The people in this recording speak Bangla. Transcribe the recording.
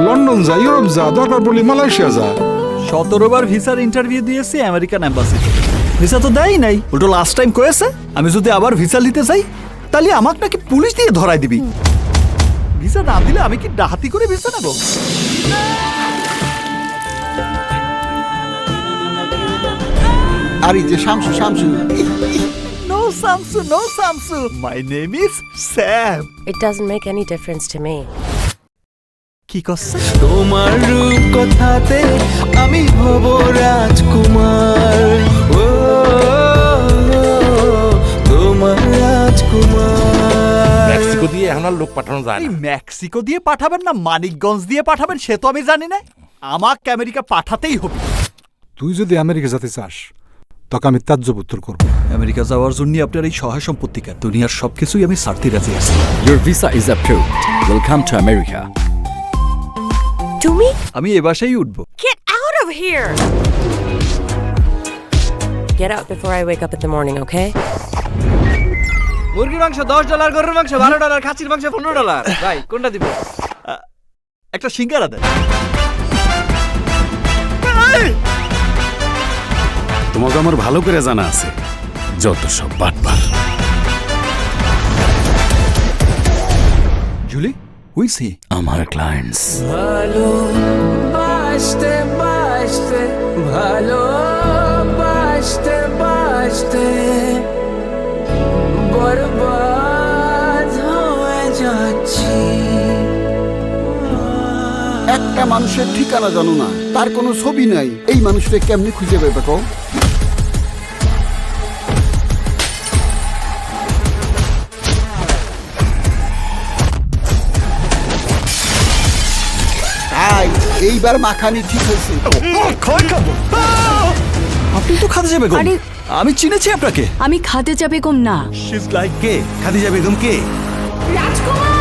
লন্ডন যা, ইউরোপ যা, দরকার পড়লে মালয়েশিয়া যা। 17 বার ভিসার ইন্টারভিউ দিয়েছি আমেরিকান এম্বাসিতে, ভিসা তো দেয় নাই। ওটা লাস্ট টাইম কয়েছে আমি যদি আবার ভিসা নিতে চাই তাহলে আমাকে নাকি পুলিশ দিয়ে ধরাই দিবি। ভিসা না দিলে আমি কি ডাহাতি করে ভিসা নেব? আর এই যে Shamsu Shamsu no Samsu, no Samsu, my name is Sam. It doesn't make any difference to me. কি করছে? তোমার রূপ কথাতে আমি হব রাজকুমার, ও তোমার রাজকুমার। মেক্সিকো দিয়ে এখন আর লোক পাঠানো যায় এই না। মেক্সিকো দিয়ে পাঠাবেন না মানিকগঞ্জ দিয়ে পাঠাবেন সে তো আমি জানি না। আমাকে আমেরিকা পাঠাতেই হবে। তুই যদি আমেরিকা যেতে চাস তোকে আমি ত্যায্যপুত্র করবো। আমেরিকা যাওয়ার জন্য আপনার এই সহায় সম্পত্তিকার দুনিয়ার সবকিছুই আমি ছাড়তে রাজি আছি। Your visa is approved. Welcome to America. তুমি আমি এ বাসায় উঠবো। get out of here. Get out before I wake up in the morning, okay? মুরগির মাংস $10, গরুর মাংস $12, খাসির মাংস $15। ভাই কোনটা দিব? একটা সিঙ্গারা দেন। তোমাকে আমার ভালো করে জানা আছে যত সব বাটপার। Julie, who is he? আমার clients. ভালো বাসতে বাসতে, ভালো বাসতে বাসতে বরবাদ হয়ে যাচ্ছি। একটা মানুষের ঠিকানা জানো না, তার কোনো ছবি নাই, এই মানুষটা কেমনি খুঁজে পেবে কও? তাই এইবার মাখানি ঠিক হয়েছে। আপনি তো খাদিজা বেগম। আরে আমি চিনেছি আপনাকে। আমি খাদিজা বেগম না। She's like কে খাদিজা বেগম কে? রাজকুমার